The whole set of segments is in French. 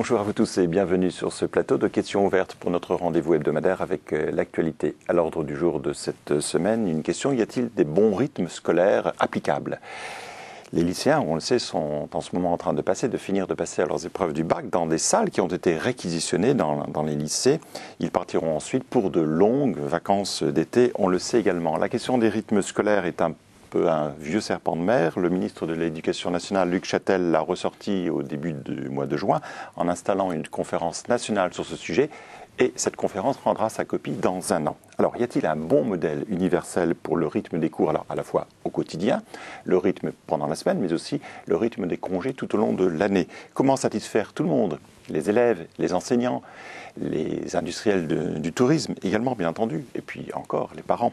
Bonjour à vous tous et bienvenue sur ce plateau de questions ouvertes pour notre rendez-vous hebdomadaire avec l'actualité. À l'ordre du jour de cette semaine, une question: y a-t-il des bons rythmes scolaires applicables ? Les lycéens, on le sait, sont en ce moment en train de finir de passer à leurs épreuves du bac dans des salles qui ont été réquisitionnées dans les lycées. Ils partiront ensuite pour de longues vacances d'été, on le sait également. La question des rythmes scolaires est un vieux serpent de mer. Le ministre de l'Éducation nationale, Luc Châtel, l'a ressorti au début du mois de juin en installant une conférence nationale sur ce sujet. Et cette conférence rendra sa copie dans un an. Alors, y a-t-il un bon modèle universel pour le rythme des cours, alors à la fois au quotidien, le rythme pendant la semaine, mais aussi le rythme des congés tout au long de l'année? Comment satisfaire tout le monde? Les élèves, les enseignants, les industriels du tourisme également, bien entendu, et puis encore les parents.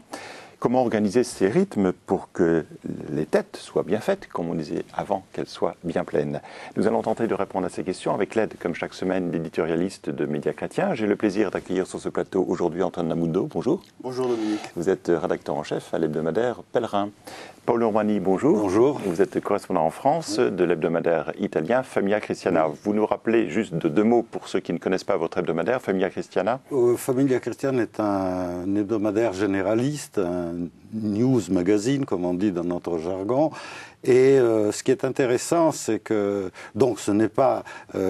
Comment organiser ces rythmes pour que les têtes soient bien faites, comme on disait avant, qu'elles soient bien pleines? Nous allons tenter de répondre à ces questions avec l'aide, comme chaque semaine, d'éditorialistes de Médias Chrétiens. J'ai le plaisir d'accueillir sur ce plateau aujourd'hui Antoine Namundo. Bonjour. Bonjour Dominique. Vous êtes rédacteur en chef à l'hebdomadaire Pèlerin. Paolo Romani, bonjour. Bonjour. Vous êtes correspondant en France de l'hebdomadaire italien Famiglia Cristiana. Vous nous rappelez juste de deux mots pour ceux qui ne connaissent pas votre hebdomadaire, Famiglia Cristiana? Famiglia Cristiana est un hebdomadaire généraliste, un news magazine, comme on dit dans notre jargon. Et ce qui est intéressant, c'est que donc ce n'est pas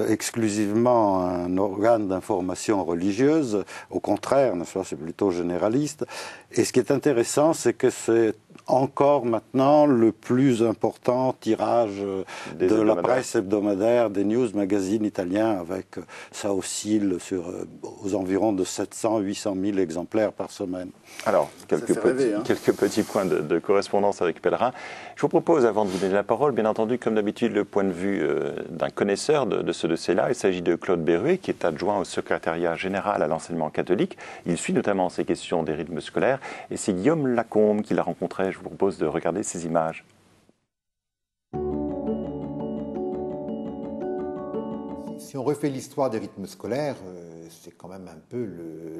exclusivement un organe d'information religieuse, au contraire, c'est plutôt généraliste. Et ce qui est intéressant, c'est que c'est encore maintenant le plus important tirage de la presse hebdomadaire, des news magazines italiens, avec ça oscille aux environs de 700-800 000 exemplaires par semaine. Alors, quelques petits points de correspondance avec Pèlerin. Je vous propose, avant de vous donner la parole, bien entendu, comme d'habitude, le point de vue d'un connaisseur de ce dossier-là. Il s'agit de Claude Berruet, qui est adjoint au secrétariat général à l'enseignement catholique. Il suit notamment ces questions des rythmes scolaires. Et c'est Guillaume Lacombe qui l'a rencontré. Je vous propose de regarder ces images. Si on refait l'histoire des rythmes scolaires, c'est quand même un peu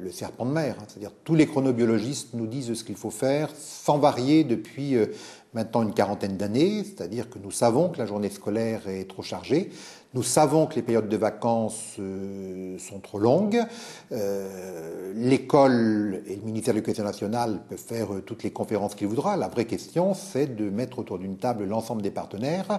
le serpent de mer. C'est-à-dire tous les chronobiologistes nous disent ce qu'il faut faire sans varier depuis maintenant une quarantaine d'années. C'est-à-dire que nous savons que la journée scolaire est trop chargée. Nous savons que les périodes de vacances sont trop longues. L'école et le ministère de l'Éducation nationale peuvent faire toutes les conférences qu'ils voudront. La vraie question, c'est de mettre autour d'une table l'ensemble des partenaires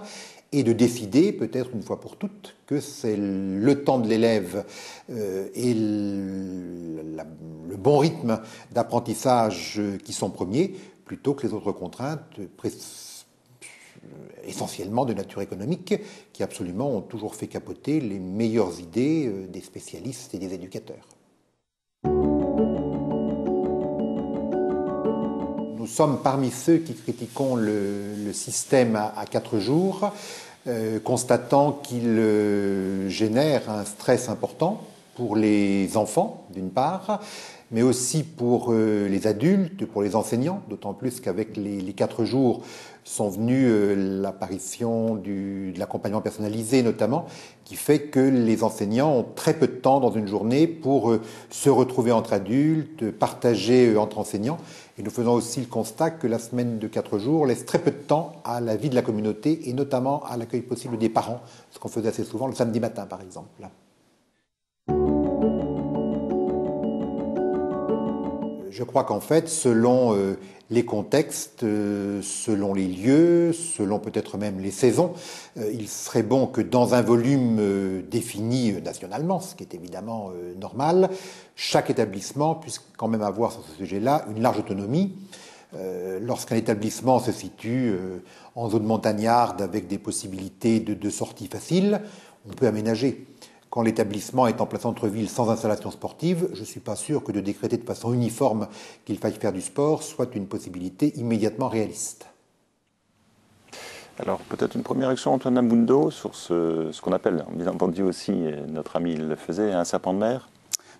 et de décider, peut-être une fois pour toutes, que c'est le temps de l'élève et le bon rythme d'apprentissage qui sont premiers, plutôt que les autres contraintes essentiellement de nature économique, qui absolument ont toujours fait capoter les meilleures idées des spécialistes et des éducateurs. Nous sommes parmi ceux qui critiquons le système à 4 jours, constatant qu'il génère un stress important pour les enfants, d'une part, mais aussi pour les adultes, pour les enseignants, d'autant plus qu'avec les 4 jours sont venus l'apparition de l'accompagnement personnalisé notamment, qui fait que les enseignants ont très peu de temps dans une journée pour se retrouver entre adultes, partager entre enseignants. Et nous faisons aussi le constat que la semaine de 4 jours laisse très peu de temps à la vie de la communauté et notamment à l'accueil possible des parents, ce qu'on faisait assez souvent le samedi matin par exemple. Je crois qu'en fait, selon les contextes, selon les lieux, selon peut-être même les saisons, il serait bon que dans un volume défini nationalement, ce qui est évidemment normal, chaque établissement puisse quand même avoir sur ce sujet-là une large autonomie. Lorsqu'un établissement se situe en zone montagnarde avec des possibilités de sortie faciles, on peut aménager. Quand l'établissement est en plein centre-ville sans installation sportive, je ne suis pas sûr que de décréter de façon uniforme qu'il faille faire du sport soit une possibilité immédiatement réaliste. Alors peut-être une première réaction, Antoine Namundo, sur ce qu'on appelle, bien entendu aussi, notre ami le faisait, un serpent de mer.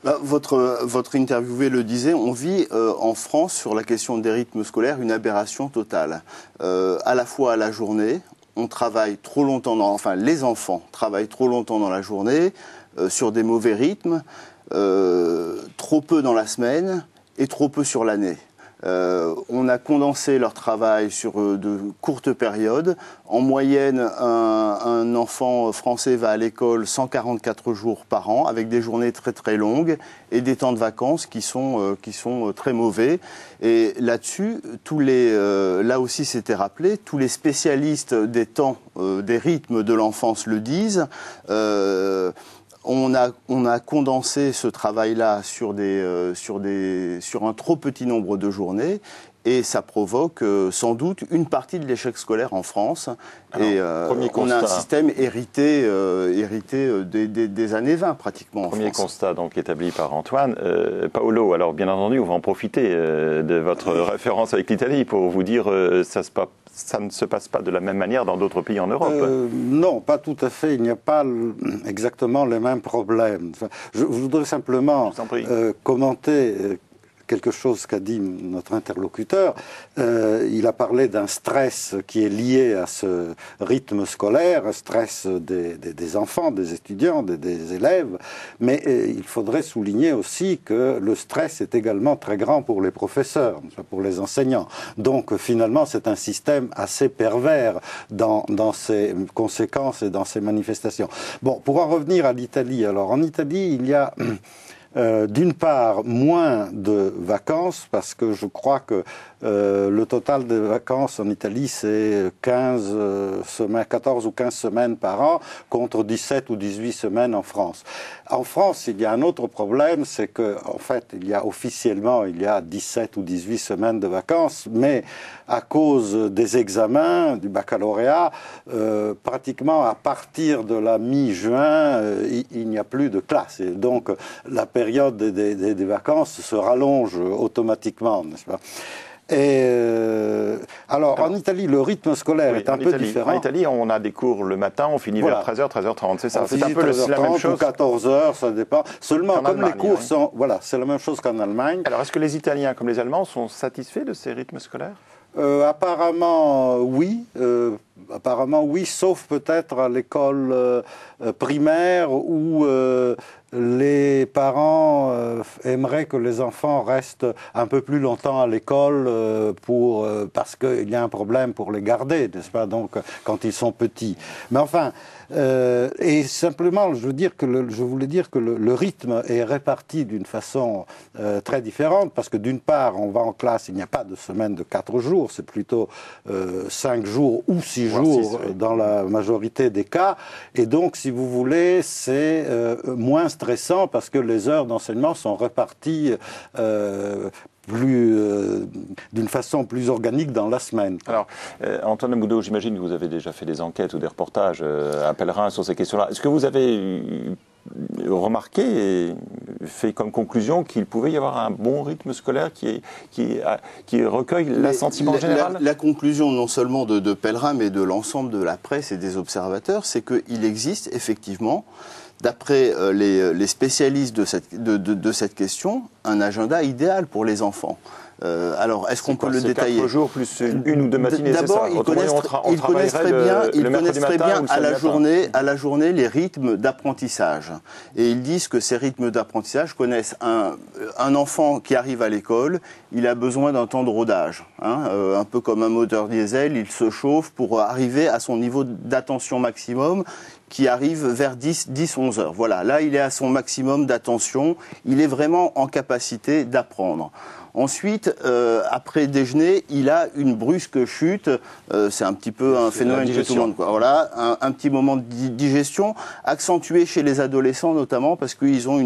Votre interviewé le disait, on vit en France sur la question des rythmes scolaires une aberration totale. À la fois à la journée, on travaille trop longtemps, les enfants travaillent trop longtemps dans la journée, sur des mauvais rythmes, trop peu dans la semaine et trop peu sur l'année. On a condensé leur travail sur de courtes périodes. En moyenne, un enfant français va à l'école 144 jours par an, avec des journées très très longues et des temps de vacances qui sont très mauvais. Et là-dessus, là aussi c'était rappelé, tous les spécialistes des temps, des rythmes de l'enfance le disent. On a condensé ce travail-là sur un trop petit nombre de journées et ça provoque sans doute une partie de l'échec scolaire en France. Alors, et on a un système hérité des années 20 pratiquement en France. Premier constat donc établi par Antoine. Paolo, alors bien entendu, on va en profiter de votre référence avec l'Italie pour vous dire ça ne se passe pas de la même manière dans d'autres pays en Europe. Non, pas tout à fait. Il n'y a pas exactement les mêmes problèmes. Enfin, je voudrais simplement commenter quelque chose qu'a dit notre interlocuteur. Il a parlé d'un stress qui est lié à ce rythme scolaire, un stress des enfants, des étudiants, des élèves. Mais il faudrait souligner aussi que le stress est également très grand pour les professeurs, pour les enseignants. Donc finalement, c'est un système assez pervers dans ses conséquences et dans ses manifestations. Bon, pour en revenir à l'Italie, alors en Italie, il y a d'une part moins de vacances, parce que je crois que le total de vacances en Italie, c'est 14 ou 15 semaines par an, contre 17 ou 18 semaines en France. En France, il y a un autre problème, c'est que, en fait, officiellement, il y a 17 ou 18 semaines de vacances, mais à cause des examens, du baccalauréat, pratiquement à partir de la mi-juin, il n'y a plus de classe. Et donc, la période des vacances se rallonge automatiquement, n'est-ce pas ? Alors, en Italie, le rythme scolaire est un peu différent. En Italie, on a des cours le matin, on finit vers 13h, 13h30, c'est ça. C'est un peu la même chose. Ou 14h, ça dépend. Seulement, comme Allemagne, les cours sont... Voilà, c'est la même chose qu'en Allemagne. Alors, est-ce que les Italiens, comme les Allemands, sont satisfaits de ces rythmes scolaires ? Apparemment, oui. Apparemment, oui, sauf peut-être à l'école primaire où les parents aimeraient que les enfants restent un peu plus longtemps à l'école parce qu'il y a un problème pour les garder, n'est-ce pas, donc quand ils sont petits. Mais enfin, et simplement, je voulais dire que le rythme est réparti d'une façon très différente, parce que d'une part, on va en classe, il n'y a pas de semaine de 4 jours, c'est plutôt 5 jours ou 6 jours dans la majorité des cas, et donc, si vous voulez, c'est moins stressant parce que les heures d'enseignement sont réparties d'une façon plus organique dans la semaine. Alors, Antoine Amoudou, j'imagine que vous avez déjà fait des enquêtes ou des reportages à Pèlerin sur ces questions-là. Est-ce que vous avez remarqué et fait comme conclusion qu'il pouvait y avoir un bon rythme scolaire qui recueille l'assentiment général ? La conclusion non seulement de Pèlerin, mais de l'ensemble de la presse et des observateurs, c'est qu'il existe effectivement, d'après les spécialistes de cette question, un agenda idéal pour les enfants. Alors, est-ce qu'on peut le détailler ? 4 jours plus une ou deux matinées, c'est ça ? D'abord, ils connaissent très bien à la journée les rythmes d'apprentissage. Et ils disent que ces rythmes d'apprentissage connaissent un enfant qui arrive à l'école, il a besoin d'un temps de rodage. Un peu comme un moteur diesel, il se chauffe pour arriver à son niveau d'attention maximum qui arrive vers 10-11 heures. Voilà, là il est à son maximum d'attention, il est vraiment en capacité d'apprendre. Ensuite, après déjeuner, il a une brusque chute. C'est un petit peu un phénomène que tout le monde. Voilà, un petit moment de digestion, accentué chez les adolescents notamment parce qu'ils ont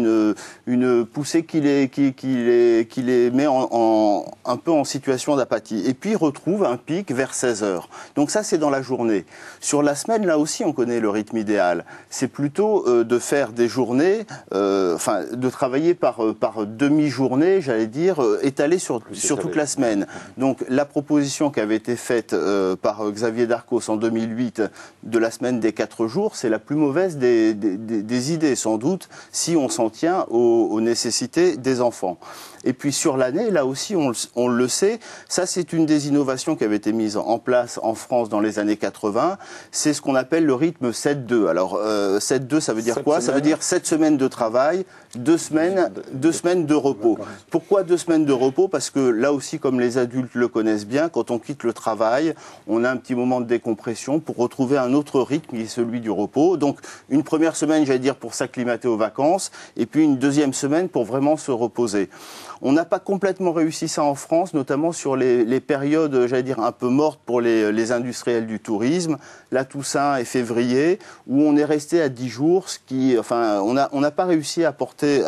une poussée qui les met un peu en situation d'apathie. Et puis, ils retrouvent un pic vers 16 heures. Donc ça, c'est dans la journée. Sur la semaine, là aussi, on connaît le rythme idéal. C'est plutôt de faire des journées, de travailler par demi-journée, j'allais dire, étalée sur toute la semaine. Donc la proposition qui avait été faite par Xavier Darcos en 2008 de la semaine des 4 jours, c'est la plus mauvaise des idées, sans doute, si on s'en tient aux nécessités des enfants. Et puis sur l'année, là aussi, on le sait, ça c'est une des innovations qui avait été mise en place en France dans les années 80, c'est ce qu'on appelle le rythme 7-2. Alors 7-2, ça veut dire quoi ? Ça veut dire 7 semaines de travail, 2 semaines de repos. Pourquoi 2 semaines de repos ? repos parce que là aussi, comme les adultes le connaissent bien, quand on quitte le travail, on a un petit moment de décompression pour retrouver un autre rythme qui est celui du repos. Donc une première semaine, j'allais dire, pour s'acclimater aux vacances et puis une deuxième semaine pour vraiment se reposer. On n'a pas complètement réussi ça en France, notamment sur les périodes, j'allais dire, un peu mortes pour les industriels du tourisme, la Toussaint et février, où on est resté à 10 jours, on n'a pas réussi à porter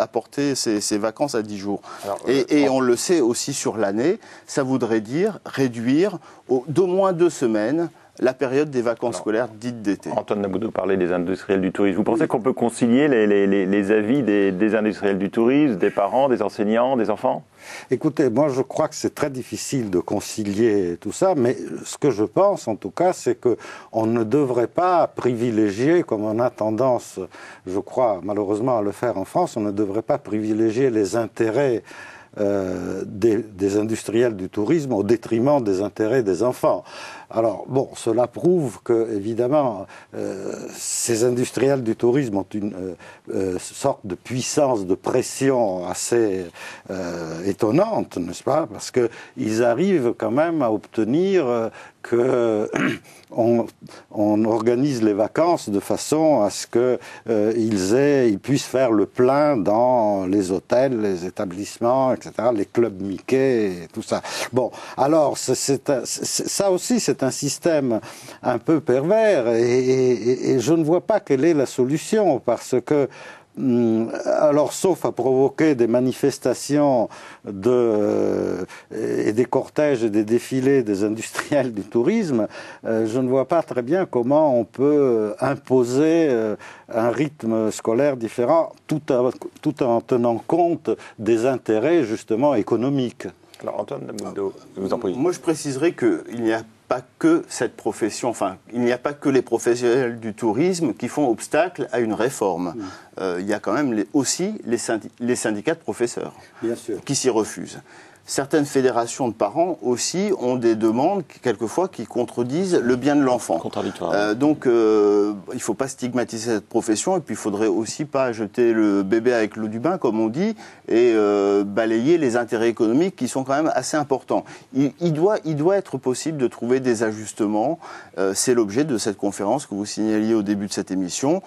ces vacances à 10 jours. Alors, et on le sait aussi sur l'année, ça voudrait dire réduire d'au moins 2 semaines la période des vacances scolaires dites d'été. Antoine Naboudou parlait des industriels du tourisme. Vous pensez qu'on peut concilier les avis des industriels du tourisme, des parents, des enseignants, des enfants ? Écoutez, moi je crois que c'est très difficile de concilier tout ça, mais ce que je pense en tout cas, c'est qu'on ne devrait pas privilégier, comme on a tendance, je crois malheureusement à le faire en France, on ne devrait pas privilégier les intérêts des industriels du tourisme au détriment des intérêts des enfants. Alors, bon, cela prouve que, évidemment, ces industriels du tourisme ont une sorte de puissance de pression assez étonnante, n'est-ce pas? Parce qu'ils arrivent quand même à obtenir qu'on organise les vacances de façon à ce qu'ils puissent faire le plein dans les hôtels, les établissements, etc., les clubs Mickey et tout ça. Bon, alors, ça aussi, c'est un système un peu pervers et je ne vois pas quelle est la solution parce que alors, sauf à provoquer des manifestations et des cortèges et des défilés des industriels du tourisme, je ne vois pas très bien comment on peut imposer un rythme scolaire différent tout en tenant compte des intérêts justement économiques. Alors, Antoine Naboudou, vous en prie. Moi, je préciserai qu'il n'y a pas que cette profession, il n'y a pas que les professionnels du tourisme qui font obstacle à une réforme. Il y a quand même aussi les syndicats de professeurs qui s'y refusent. Certaines fédérations de parents aussi ont des demandes quelquefois qui contredisent le bien de l'enfant. Contradictoire. Donc il ne faut pas stigmatiser cette profession et puis il ne faudrait aussi pas jeter le bébé avec l'eau du bain comme on dit et balayer les intérêts économiques qui sont quand même assez importants. Il doit être possible de trouver des ajustements. C'est l'objet de cette conférence que vous signaliez au début de cette émission.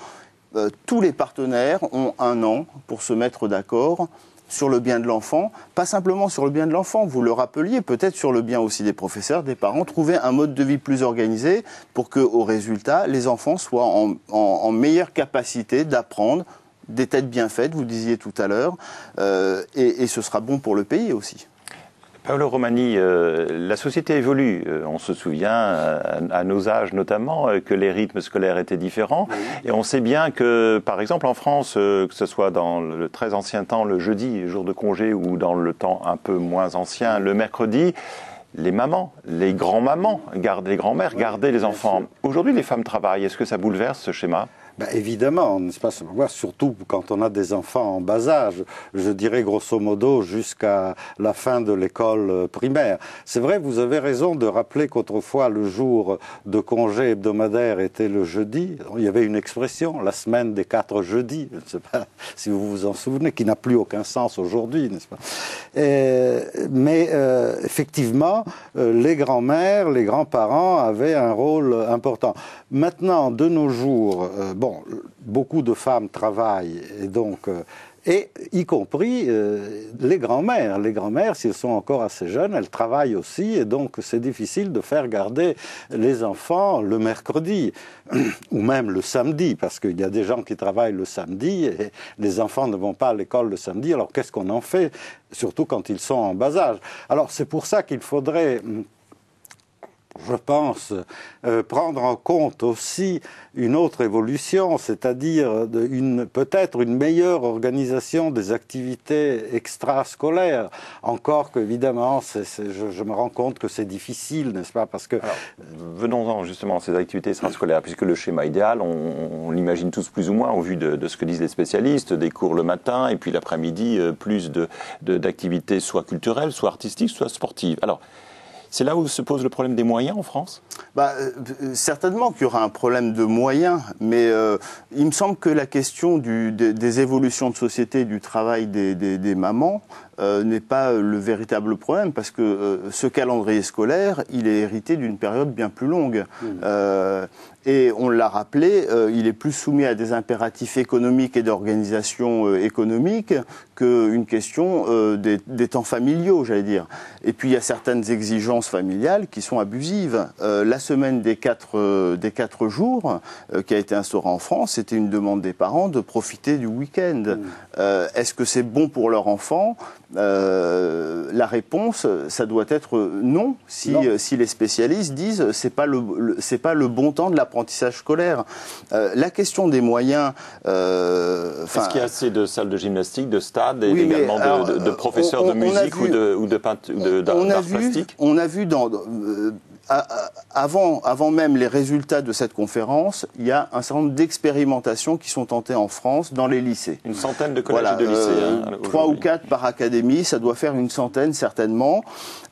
Tous les partenaires ont 1 an pour se mettre d'accord sur le bien de l'enfant, pas simplement sur le bien de l'enfant, vous le rappeliez, peut-être sur le bien aussi des professeurs, des parents, trouver un mode de vie plus organisé pour qu'au résultat, les enfants soient en meilleure capacité d'apprendre des têtes bien faites, vous disiez tout à l'heure, et ce sera bon pour le pays aussi. Paolo Romani, la société évolue. On se souvient, à nos âges notamment, que les rythmes scolaires étaient différents. Et on sait bien que, par exemple, en France, que ce soit dans le très ancien temps, le jeudi, jour de congé, ou dans le temps un peu moins ancien, le mercredi, les mamans, les grands-mamans, les grands-mères gardaient les enfants. Aujourd'hui, les femmes travaillent. Est-ce que ça bouleverse ce schéma ? Évidemment, n'est-ce pas, surtout quand on a des enfants en bas âge, je dirais grosso modo jusqu'à la fin de l'école primaire. C'est vrai, vous avez raison de rappeler qu'autrefois le jour de congé hebdomadaire était le jeudi. Il y avait une expression, la semaine des 4 jeudis, je ne sais pas si vous vous en souvenez, qui n'a plus aucun sens aujourd'hui, n'est-ce pas? Mais effectivement, les grands-mères, les grands-parents avaient un rôle important. Maintenant, de nos jours, beaucoup de femmes travaillent et donc, et y compris les grands-mères. Les grands-mères, s'ils sont encore assez jeunes, elles travaillent aussi et donc c'est difficile de faire garder les enfants le mercredi ou même le samedi parce qu'il y a des gens qui travaillent le samedi et les enfants ne vont pas à l'école le samedi. Alors qu'est-ce qu'on en fait, surtout quand ils sont en bas âge? Alors c'est pour ça qu'il faudrait, je pense, prendre en compte aussi une autre évolution, c'est-à-dire peut-être une meilleure organisation des activités extrascolaires. Encore qu'évidemment, je me rends compte que c'est difficile, n'est-ce pas? Parce que... Alors, venons-en justement à ces activités extrascolaires, puisque le schéma idéal, on l'imagine tous plus ou moins au vu de ce que disent les spécialistes, des cours le matin et puis l'après-midi, plus d'activités soit culturelles, soit artistiques, soit sportives. Alors, c'est là où se pose le problème des moyens en France ? Certainement qu'il y aura un problème de moyens, mais il me semble que la question des évolutions de société, du travail des mamans, n'est pas le véritable problème, parce que ce calendrier scolaire, il est hérité d'une période bien plus longue. Et on l'a rappelé, il est plus soumis à des impératifs économiques et d'organisation économique qu'une question des temps familiaux, j'allais dire. Et puis il y a certaines exigences familiales qui sont abusives. La semaine des 4 jours qui a été instaurée en France, c'était une demande des parents de profiter du week-end. Est-ce que c'est bon pour leur enfant ? La réponse, ça doit être non, si les spécialistes disent c'est pas le bon temps de l'apprentissage scolaire. La question des moyens... Est-ce qu'il y a assez de salles de gymnastique, de stades, et également de professeurs de musique ou d'art plastique ? On a vu avant même les résultats de cette conférence, il y a un certain nombre d'expérimentations qui sont tentées en France dans les lycées. Une centaine de collèges et de lycées. 3 ou 4 par académie, ça doit faire une centaine certainement,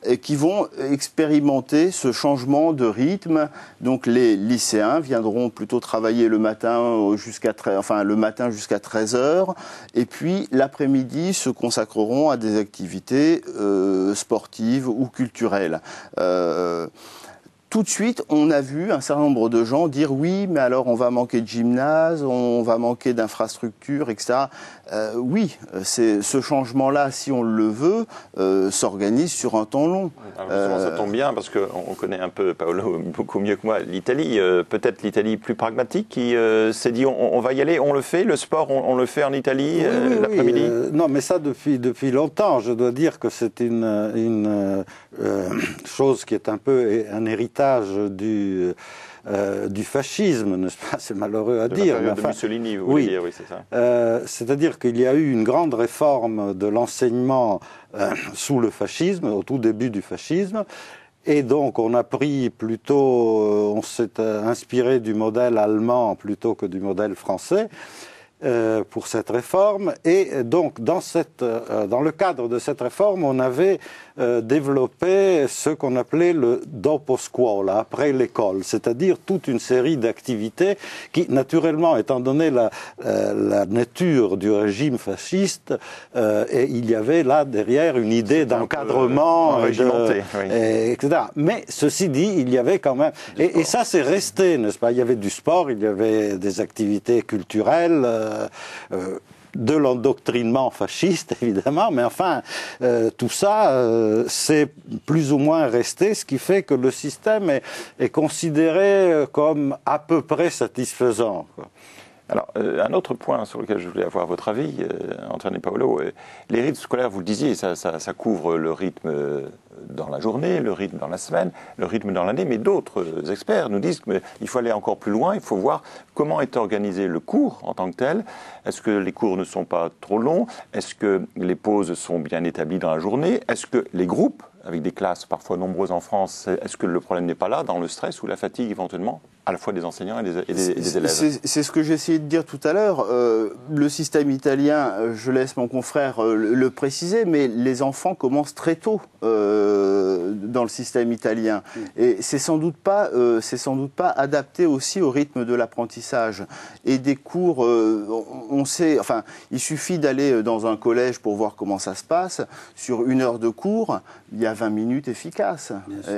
et qui vont expérimenter ce changement de rythme. Donc les lycéens viendront plutôt travailler le matin jusqu'à 13h, et puis l'après-midi se consacreront à des activités sportives ou culturelles. Tout de suite, on a vu un certain nombre de gens dire oui, mais alors on va manquer de gymnase, on va manquer d'infrastructures, etc. Oui, ce changement-là, si on le veut, s'organise sur un temps long. Alors ça tombe bien, parce qu'on connaît un peu, Paolo, beaucoup mieux que moi, l'Italie. Peut-être l'Italie plus pragmatique, qui s'est dit on va y aller, on le fait, le sport, on le fait en Italie l'après-midi. Non, mais ça depuis longtemps. Je dois dire que c'est une chose qui est un peu un héritage du fascisme, n'est-ce pas? C'est malheureux à dire. La période de Mussolini, vous voulez dire, oui, c'est ça. C'est-à-dire qu'il y a eu une grande réforme de l'enseignement sous le fascisme, au tout début du fascisme. Et donc, on a pris plutôt, on s'est inspiré du modèle allemand plutôt que du modèle français pour cette réforme. Et donc, dans le cadre de cette réforme, on avait développé ce qu'on appelait le dopo scuola, après l'école, c'est-à-dire toute une série d'activités qui, naturellement, étant donné la nature du régime fasciste, et il y avait là derrière une idée d'encadrement, etc. Mais ceci dit, il y avait quand même, et ça c'est resté, n'est-ce pas? Il y avait du sport, il y avait des activités culturelles, de l'endoctrinement fasciste, évidemment, mais enfin, tout ça, c'est plus ou moins resté, ce qui fait que le système est considéré comme à peu près satisfaisant, quoi. Alors, un autre point sur lequel je voulais avoir votre avis, Antoine et Paolo, les rythmes scolaires, vous le disiez, ça couvre le rythme dans la journée, le rythme dans la semaine, le rythme dans l'année, mais d'autres experts nous disent qu'il faut aller encore plus loin, il faut voir comment est organisé le cours en tant que tel. Est-ce que les cours ne sont pas trop longs? Est-ce que les pauses sont bien établies dans la journée? Est-ce que les groupes, avec des classes parfois nombreuses en France, est-ce que le problème n'est pas là, dans le stress ou la fatigue éventuellement, à la fois des enseignants et des élèves? C'est ce que j'ai essayé de dire tout à l'heure. Le système italien, je laisse mon confrère le préciser, mais les enfants commencent très tôt dans le système italien. Et c'est sans doute pas adapté aussi au rythme de l'apprentissage. Et des cours, on sait, enfin, il suffit d'aller dans un collège pour voir comment ça se passe. Sur 1 heure de cours, il y a 20 minutes efficaces.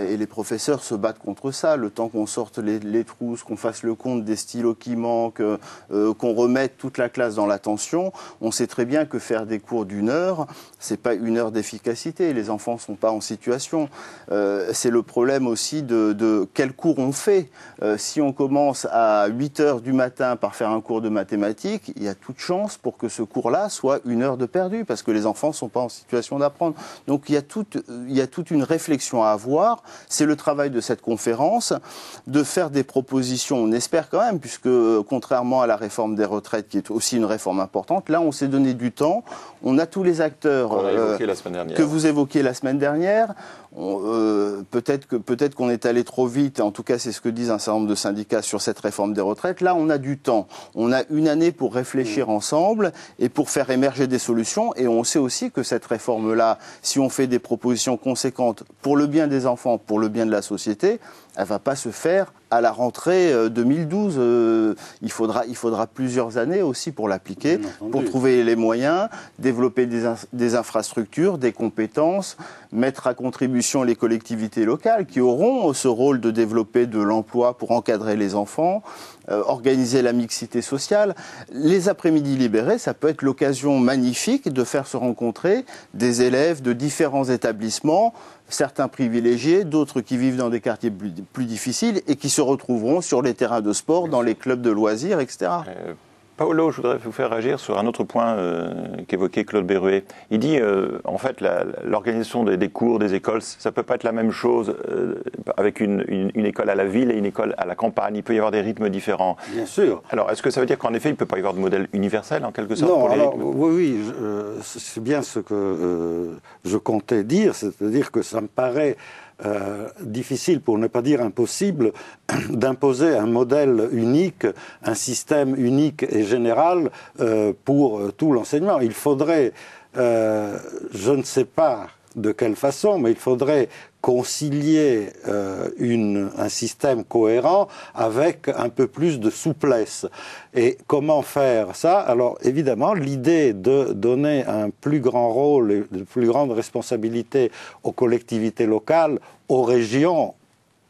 Et les professeurs se battent contre ça, le temps qu'on sorte les trousses, qu'on fasse le compte des stylos qui manquent, qu'on remette toute la classe dans l'attention. On sait très bien que faire des cours d'1 heure, c'est pas 1 heure d'efficacité. Les enfants sont pas en situation. C'est le problème aussi de quel cours on fait. Si on commence à 8 heures du matin par faire un cours de mathématiques, il y a toute chance pour que ce cours-là soit 1 heure de perdu, parce que les enfants sont pas en situation d'apprendre. Donc il y a toute une réflexion à avoir. C'est le travail de cette conférence, de faire des propositions, on espère quand même, puisque contrairement à la réforme des retraites, qui est aussi une réforme importante, là on s'est donné du temps, on a tous les acteurs que vous évoquiez la semaine dernière. Peut-être qu'on est allé trop vite, en tout cas c'est ce que disent un certain nombre de syndicats sur cette réforme des retraites. Là on a du temps, on a 1 année pour réfléchir ensemble et pour faire émerger des solutions, et on sait aussi que cette réforme-là, si on fait des propositions conséquentes pour le bien des enfants, pour le bien de la société, elle ne va pas se faire à la rentrée 2012. Il faudra plusieurs années aussi pour l'appliquer, pour trouver les moyens, développer des infrastructures, des compétences, mettre à contribution les collectivités locales qui auront ce rôle de développer de l'emploi pour encadrer les enfants, organiser la mixité sociale. Les après-midi libérés, ça peut être l'occasion magnifique de faire se rencontrer des élèves de différents établissements, certains privilégiés, d'autres qui vivent dans des quartiers plus difficiles et qui se retrouveront sur les terrains de sport, dans les clubs de loisirs, etc. Paolo, je voudrais vous faire réagir sur un autre point qu'évoquait Claude Berruet. Il dit, en fait, l'organisation des cours, des écoles, ça ne peut pas être la même chose avec une école à la ville et une école à la campagne. Il peut y avoir des rythmes différents. Bien sûr. Alors, est-ce que ça veut dire qu'en effet, il ne peut pas y avoir de modèle universel, en quelque sorte? Non, alors, oui, c'est bien ce que je comptais dire, c'est-à-dire que ça me paraît difficile, pour ne pas dire impossible, d'imposer un modèle unique, un système unique et général pour tout l'enseignement. Il faudrait, je ne sais pas de quelle façon, mais il faudrait concilier un système cohérent avec un peu plus de souplesse. Et comment faire ça? Alors évidemment, l'idée de donner un plus grand rôle et de plus grande responsabilité aux collectivités locales, aux régions,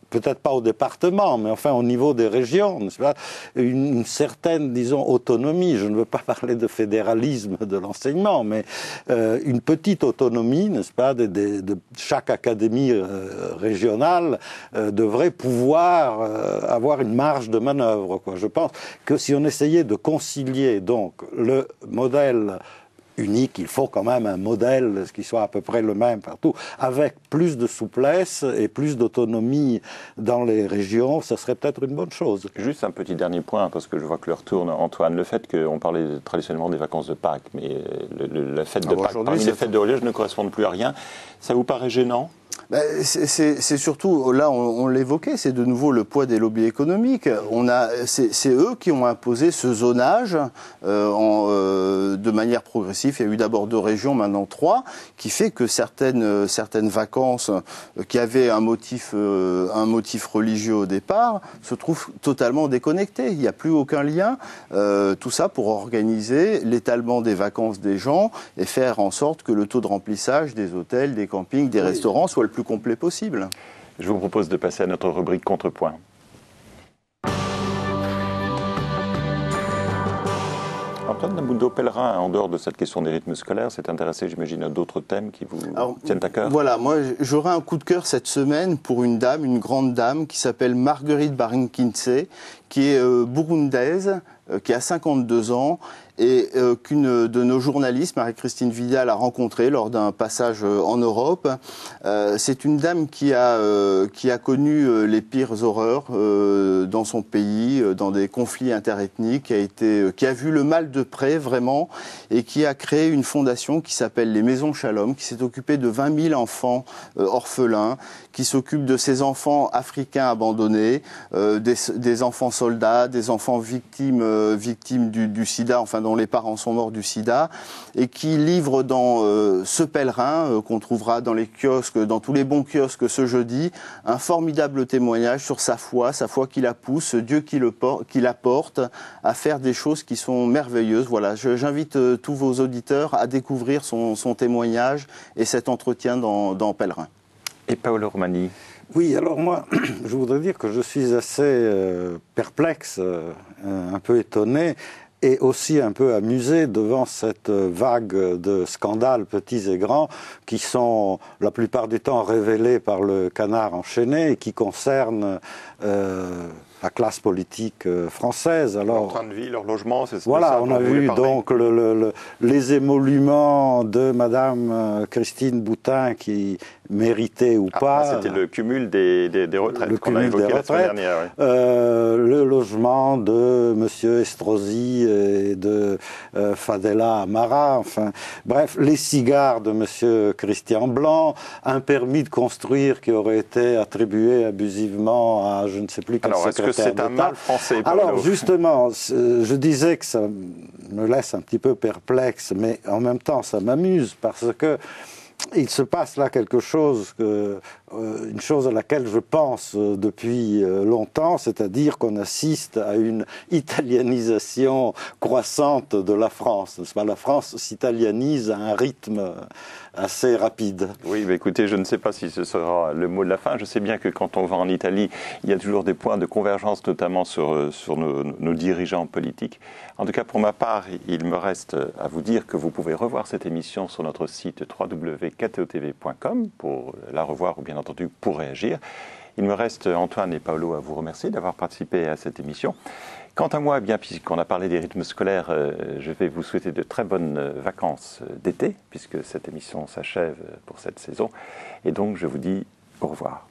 peut-être pas au département, mais enfin au niveau des régions, n'est-ce pas, une certaine, disons, autonomie. Je ne veux pas parler de fédéralisme de l'enseignement, mais une petite autonomie, n'est-ce pas, de chaque académie régionale devrait pouvoir avoir une marge de manœuvre, quoi. Je pense que si on essayait de concilier donc le modèle unique, il faut quand même un modèle qui soit à peu près le même partout, avec plus de souplesse et plus d'autonomie dans les régions, ça serait peut-être une bonne chose. Juste un petit dernier point, parce que je vois que l'heure tourne, Antoine, le fait qu'on parlait traditionnellement des vacances de Pâques, mais la fête de Pâques, parmi les fêtes de religieuses, ne correspondent plus à rien, ça vous paraît gênant? C'est surtout, là on l'évoquait, c'est de nouveau le poids des lobbies économiques. C'est eux qui ont imposé ce zonage de manière progressive. Il y a eu d'abord 2 régions, maintenant 3, qui fait que certaines vacances qui avaient un motif religieux au départ se trouvent totalement déconnectées. Il n'y a plus aucun lien. Tout ça pour organiser l'étalement des vacances des gens et faire en sorte que le taux de remplissage des hôtels, des campings, des restaurants soit le plus complet possible. Je vous propose de passer à notre rubrique Contrepoint. Antoine Nabundo, pèlerin, en dehors de cette question des rythmes scolaires, s'est intéressé, j'imagine, à d'autres thèmes qui vous tiennent à cœur. Voilà, moi j'aurais un coup de cœur cette semaine pour une dame, une grande dame, qui s'appelle Marguerite Barinkinse, qui est burundaise, qui a 52 ans, et qu'une de nos journalistes, Marie-Christine Vidal, a rencontrée lors d'un passage en Europe. C'est une dame qui a connu les pires horreurs dans son pays, dans des conflits interethniques, qui a vu le mal de près vraiment, et qui a créé une fondation qui s'appelle les Maisons Shalom, qui s'est occupée de 20 000 enfants orphelins, qui s'occupe de ces enfants africains abandonnés, des enfants soldats, des enfants victimes du sida, enfin dont les parents sont morts du sida, et qui livre dans ce pèlerin qu'on trouvera dans les kiosques, dans tous les bons kiosques ce jeudi, un formidable témoignage sur sa foi qui la pousse, Dieu qui la porte à faire des choses qui sont merveilleuses. Voilà, j'invite tous vos auditeurs à découvrir son témoignage et cet entretien dans Pèlerin. Et Paolo Romani? Oui, alors moi, je voudrais dire que je suis assez perplexe, un peu étonné, et aussi un peu amusé devant cette vague de scandales petits et grands qui sont la plupart du temps révélés par le Canard enchaîné et qui concernent la classe politique française. Alors, leur train de vie, leur logement, c'est ça. Voilà, on a vu donc les émoluments de Madame Christine Boutin qui méritait ou pas. C'était le cumul des retraites qu'on a évoqué la semaine dernière. Oui. Le logement de Monsieur Estrosi et de Fadela Amara. Enfin, bref, les cigares de Monsieur Christian Blanc, un permis de construire qui aurait été attribué abusivement à je ne sais plus quel secrétaire d'État. Alors, est-ce que c'est un mal français? Alors, justement, je disais que ça me laisse un petit peu perplexe, mais en même temps, ça m'amuse parce que il se passe là quelque chose, une chose à laquelle je pense depuis longtemps, c'est-à-dire qu'on assiste à une italianisation croissante de la France. N'est-ce pas ? La France s'italianise à un rythme assez rapide. Oui, mais écoutez, je ne sais pas si ce sera le mot de la fin. Je sais bien que quand on va en Italie, il y a toujours des points de convergence, notamment sur nos dirigeants politiques. En tout cas, pour ma part, il me reste à vous dire que vous pouvez revoir cette émission sur notre site www.ktotv.com pour la revoir ou bien entendu pour réagir. Il me reste, Antoine et Paolo, à vous remercier d'avoir participé à cette émission. Quant à moi, eh bien, puisqu'on a parlé des rythmes scolaires, je vais vous souhaiter de très bonnes vacances d'été, puisque cette émission s'achève pour cette saison. Et donc, je vous dis au revoir.